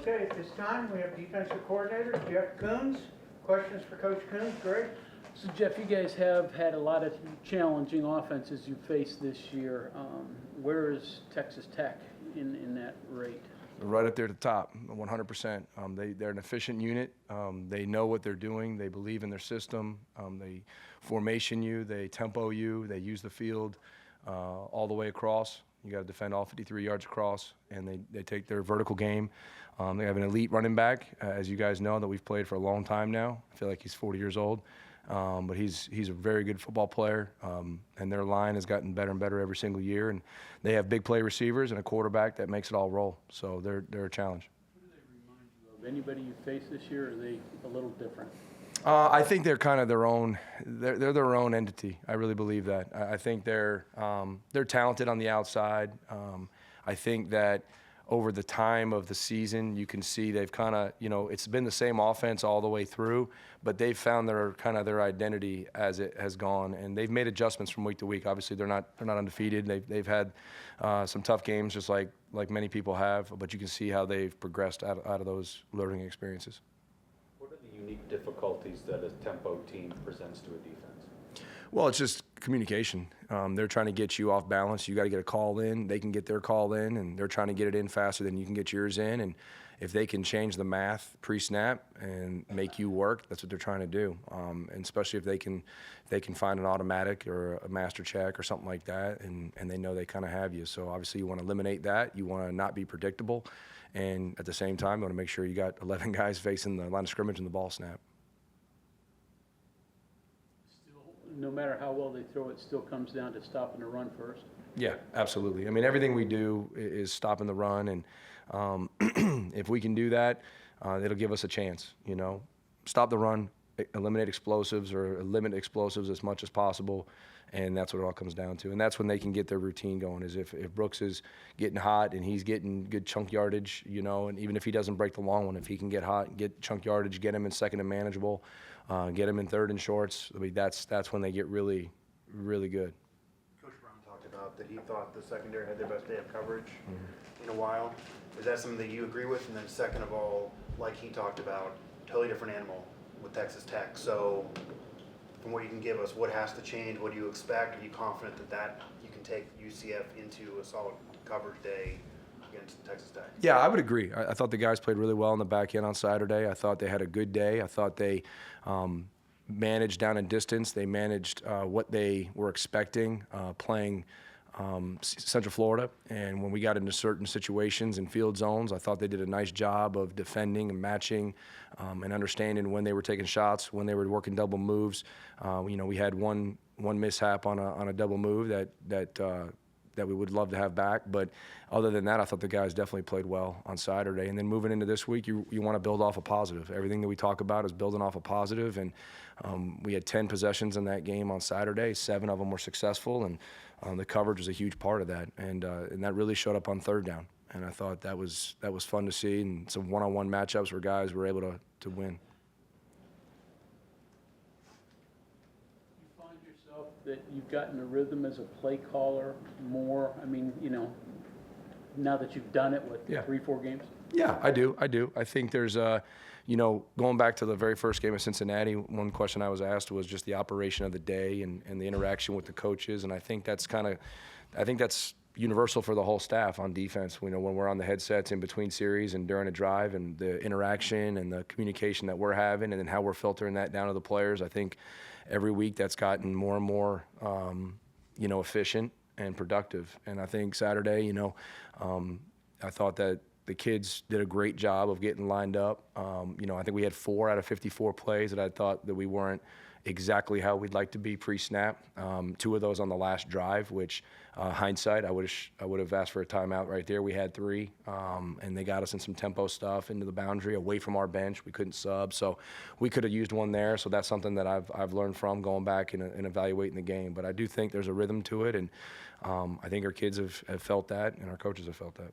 Okay, at this time, we have defensive coordinator Jeff Koonz. Questions for Coach Koonz? Greg? So Jeff, you guys have had a lot of challenging offenses you faced this year. Where is Texas Tech in that rate? Right up there at the top, 100%. They're an efficient unit. They know what they're doing. They believe in their system. They formation you. They tempo you. They use the field all the way across. You got to defend all 53 yards across, and they take their vertical game. They have an elite running back, as you guys know, that we've played for a long time now. I feel like he's 40 years old. But he's a very good football player, and their line has gotten better and better every single year. And they have big play receivers and a quarterback that makes it all roll. So they're a challenge. What do they remind you of? Anybody you faced this year, or are they a little different? I think they're kind of their own. They're their own entity. I really believe that. I think they're talented on the outside. I think that over the time of the season, you can see they've kind of, it's been the same offense all the way through, but they've found their identity as it has gone, and they've made adjustments from week to week. Obviously, they're not undefeated. They've had some tough games, just like many people have, but you can see how they've progressed out of those learning experiences. What are the unique difficulties that a tempo team presents to a defense? Well, it's just communication. They're trying to get you off balance. You got to get a call in. They can get their call in, and they're trying to get it in faster than you can get yours in. And if they can change the math pre-snap and make you work, that's what they're trying to do. And especially if they can find an automatic or a master check or something like that, and they know they kind of have you. So obviously you want to eliminate that. You want to not be predictable, and at the same time you want to make sure you got 11 guys facing the line of scrimmage and the ball snap. No matter how well they throw, it still comes down to stopping the run first. Yeah, absolutely. I mean, everything we do is stopping the run, and if we can do that, it'll give us a chance. Stop the run, eliminate explosives, or limit explosives as much as possible, and that's what it all comes down to. And that's when they can get their routine going. Is if Brooks is getting hot and he's getting good chunk yardage, and even if he doesn't break the long one, if he can get hot, get chunk yardage, get him in second and manageable. Get them in third and shorts. I mean, that's when they get really, really good. Coach Brown talked about that he thought the secondary had their best day of coverage in a while. Is that something that you agree with? And then second of all, like he talked about, totally different animal with Texas Tech. So from what you can give us, what has to change? What do you expect? Are you confident that you can take UCF into a solid coverage day against Texas Tech? Yeah, I would agree. I thought the guys played really well on the back end on Saturday. I thought they had a good day. I thought they managed down in distance. They managed what they were expecting playing Central Florida. And when we got into certain situations and field zones, I thought they did a nice job of defending and matching and understanding when they were taking shots, when they were working double moves. We had one mishap on a double move that we would love to have back. But other than that, I thought the guys definitely played well on Saturday. And then moving into this week, you want to build off a positive. Everything that we talk about is building off a positive. And we had 10 possessions in that game on Saturday. 7 of them were successful, and the coverage was a huge part of that. And that really showed up on third down. And I thought that was fun to see, and some one-on-one matchups where guys were able to win. That you've gotten a rhythm as a play caller more? I mean, now that you've done it, 3-4 games? Yeah, I do. I think there's going back to the very first game of Cincinnati, one question I was asked was just the operation of the day and the interaction with the coaches, and I think that's universal for the whole staff on defense. When we're on the headsets in between series and during a drive, and the interaction and the communication that we're having, and then how we're filtering that down to the players. I think every week that's gotten more and more, efficient and productive. And I think Saturday, I thought that the kids did a great job of getting lined up. I think we had 4 out of 54 plays that I thought that we weren't exactly how we'd like to be pre-snap. 2 of those on the last drive, which hindsight, I would have asked for a timeout right there. We had 3, and they got us in some tempo stuff into the boundary, away from our bench. We couldn't sub, so we could have used one there. So that's something that I've learned from going back and evaluating the game. But I do think there's a rhythm to it, and I think our kids have felt that, and our coaches have felt that.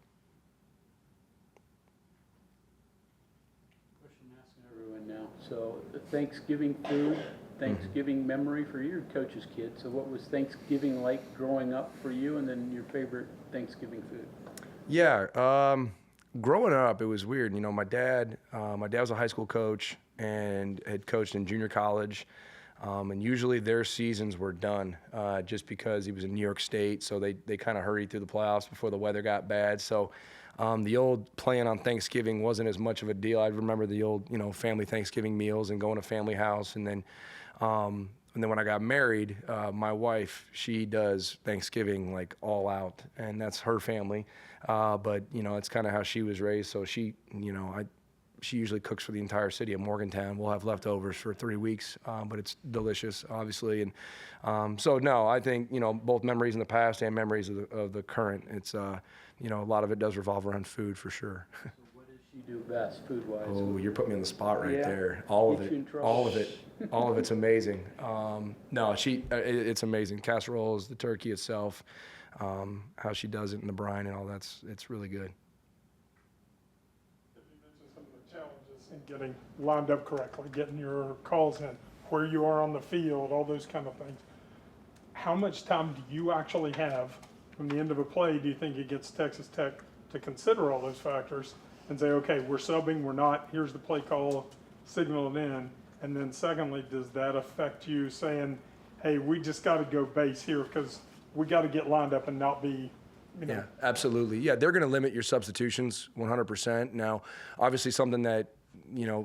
Question I'm asking everyone now. So the Thanksgiving food. Thanksgiving memory for your coach's kid. So what was Thanksgiving like growing up for you, and then your favorite Thanksgiving food? Yeah, growing up, it was weird. You know, my dad was a high school coach and had coached in junior college. And usually their seasons were done just because he was in New York State. So they kind of hurried through the playoffs before the weather got bad. So the old playing on Thanksgiving wasn't as much of a deal. I remember the old, family Thanksgiving meals and going to family house. And then when I got married, my wife, she does Thanksgiving like all out, and that's her family. But it's kind of how she was raised. So she usually cooks for the entire city of Morgantown. We'll have leftovers for 3 weeks, but it's delicious, obviously. And so no, I think both memories in the past and memories of the current. It's a lot of it does revolve around food for sure. So what does she do best, food-wise? Oh, you're putting me on the spot right Yeah. there. All of Get it, you in trouble. all of it, all of it's amazing. No, it's amazing. Casseroles, the turkey itself, how she does it in the brine and all it's really good. You mentioned some of the challenges in getting lined up correctly, getting your calls in, where you are on the field, all those kind of things. How much time do you actually have from the end of a play? Do you think it gets Texas Tech to consider all those factors and say, okay, we're subbing, we're not, here's the play call, signal it in? And then secondly, does that affect you saying, hey, we just got to go base here because we got to get lined up and not be, Yeah, absolutely. Yeah, they're going to limit your substitutions 100%. Now, obviously something that,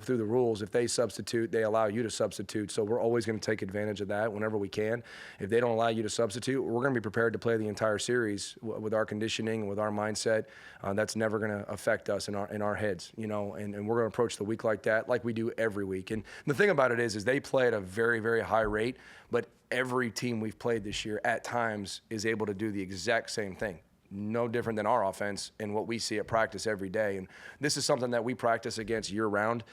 through the rules, if they substitute, they allow you to substitute. So we're always going to take advantage of that whenever we can. If they don't allow you to substitute, we're going to be prepared to play the entire series with our conditioning, with our mindset. That's never going to affect us in our heads, and we're going to approach the week like that, like we do every week. And the thing about it is they play at a very, very high rate, but every team we've played this year at times is able to do the exact same thing. No different than our offense and what we see at practice every day. And this is something that we practice against year round.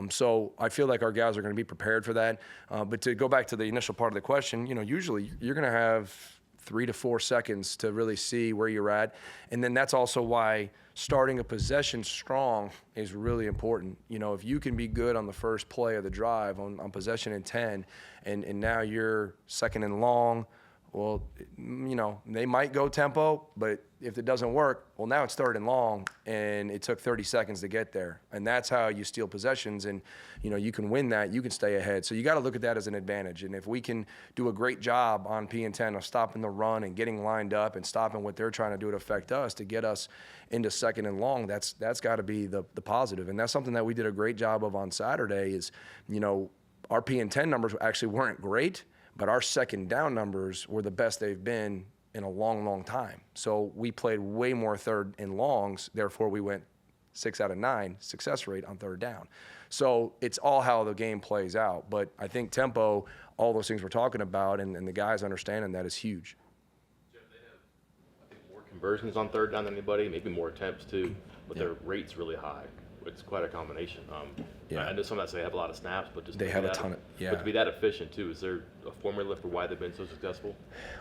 So I feel like our guys are going to be prepared for that. But to go back to the initial part of the question, usually you're going to have 3 to 4 seconds to really see where you're at. And then that's also why starting a possession strong is really important. If you can be good on the first play of the drive on possession and 10, and now you're second and long, well, they might go tempo, but if it doesn't work, well, now it's third and long, and it took 30 seconds to get there. And that's how you steal possessions, and, you can win that, you can stay ahead. So you got to look at that as an advantage. And if we can do a great job on P and 10 of stopping the run and getting lined up and stopping what they're trying to do to affect us to get us into second and long, that's got to be the positive. And that's something that we did a great job of on Saturday is, our P and 10 numbers actually weren't great, but our second down numbers were the best they've been in a long, long time. So we played way more third and longs, therefore we went 6 out of 9 success rate on third down. So it's all how the game plays out. But I think tempo, all those things we're talking about, and the guys understanding that is huge. Jeff, they have, I think, more conversions on third down than anybody, maybe more attempts too, but their rate's really high. It's quite a combination. Yeah. I know some that say they have a lot of snaps, but just They to have be a that- ton of- yeah. But to be that efficient too, is there a formula for why they've been so successful?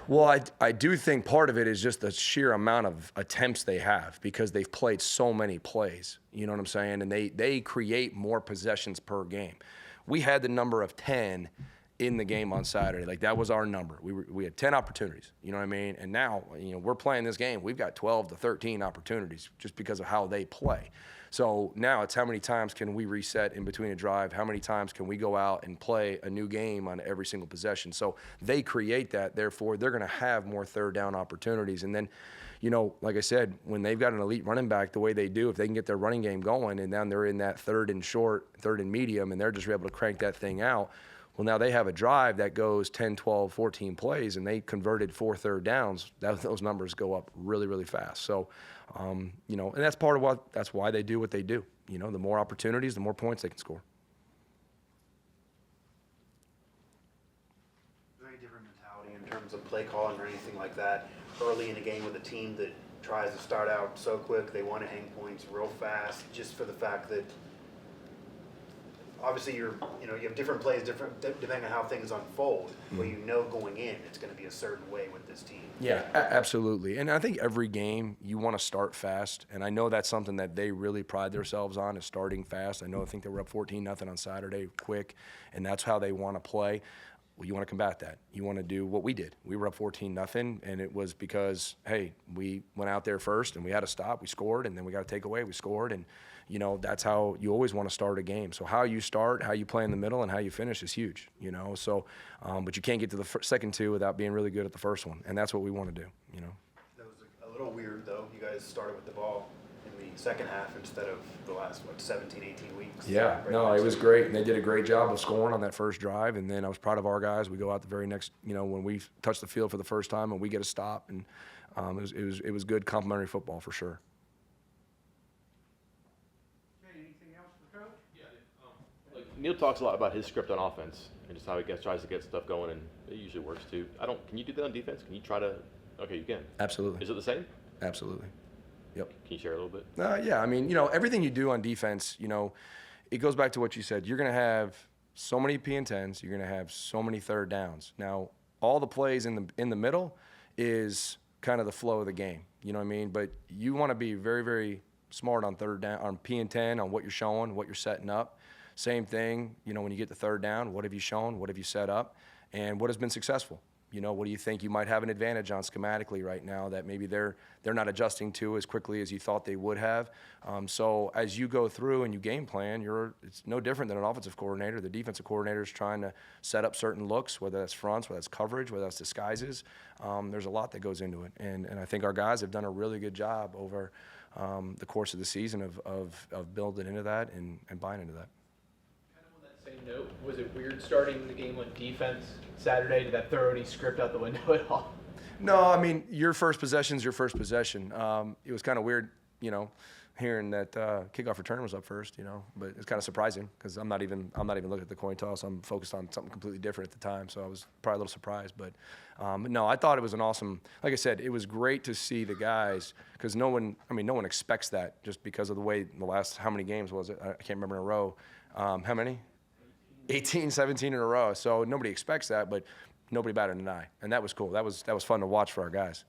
Well, I do think part of it is just the sheer amount of attempts they have because they've played so many plays. You know what I'm saying? And they create more possessions per game. We had the number of 10 in the game on Saturday. Like, that was our number. We had 10 opportunities, you know what I mean? And now, we're playing this game. We've got 12 to 13 opportunities just because of how they play. So now it's how many times can we reset in between a drive? How many times can we go out and play a new game on every single possession? So they create that. Therefore, they're going to have more third down opportunities. And then, like I said, when they've got an elite running back the way they do, if they can get their running game going and then they're in that third and short, third and medium, and they're just able to crank that thing out, well, now they have a drive that goes 10, 12, 14 plays, and they converted 4 third downs. Those numbers go up really, really fast. So, and that's part of that's why they do what they do. The more opportunities, the more points they can score. Very different mentality in terms of play calling or anything like that early in a game with a team that tries to start out so quick, they want to hang points real fast, just for the fact that obviously you have different plays, depending on how things unfold. Where going in, it's going to be a certain way with this team. Yeah, absolutely. And I think every game you want to start fast, and I know that's something that they really pride themselves on is starting fast. I think they were up 14-0 on Saturday, quick, and that's how they want to play. Well, you want to combat that. You want to do what we did. We were up 14-0, and it was because, hey, we went out there first, and we had a stop. We scored, and then we got a takeaway. We scored, and, you know, that's how you always want to start a game. So how you start, how you play in the middle, and how you finish is huge, you know. So, but you can't get to the second two without being really good at the first one, and that's what we want to do, you know. That was a little weird, though. You guys started with the ball in the second half instead of the last, 17, 18 weeks. Yeah, Right no, next it was to- great, and they did a great job of scoring on that first drive. And then I was proud of our guys. We go out the very next, you know, when we touch the field for the first time, and we get a stop, and it was good complimentary football for sure. Okay, anything else for Coach? Like Neil talks a lot about his script on offense and just how he tries to get stuff going, and it usually works too. Can you do that on defense? Can you try to? Okay, you can. Absolutely, Is it the same? absolutely. Yep. Can you share a little bit? Yeah, I mean, you know, everything you do on defense, you know, it goes back to what you said. You're going to have so many P and 10s. You're going to have so many third downs. Now, all the plays in the middle is kind of the flow of the game. You know what I mean? But you want to be very, very smart on third down, on P and 10, on what you're showing, what you're setting up. Same thing, you know, when you get to third down, what have you shown? What have you set up? And what has been successful? You know, what do you think you might have an advantage on schematically right now that maybe they're not adjusting to as quickly as you thought they would have? So as you go through and you game plan, it's no different than an offensive coordinator. The defensive coordinator is trying to set up certain looks, whether that's fronts, whether that's coverage, whether that's disguises. There's a lot that goes into it, and I think our guys have done a really good job over the course of the season of building into that and buying into that. Kind of on that same note, was it weird starting the game on defense Saturday? Did that throw any script out the window at all? No, I mean, your first possession's your first possession. It was kind of weird, you know, hearing that kickoff return was up first, you know, but it's kind of surprising because I'm not even looking at the coin toss. I'm focused on something completely different at the time, so I was probably a little surprised. But no, I thought it was an awesome. Like I said, it was great to see the guys because no one expects that just because of the way the last how many games was it? I can't remember in a row. How many? 18, 17 in a row. So nobody expects that, but nobody batted an eye, and that was cool. That was fun to watch for our guys.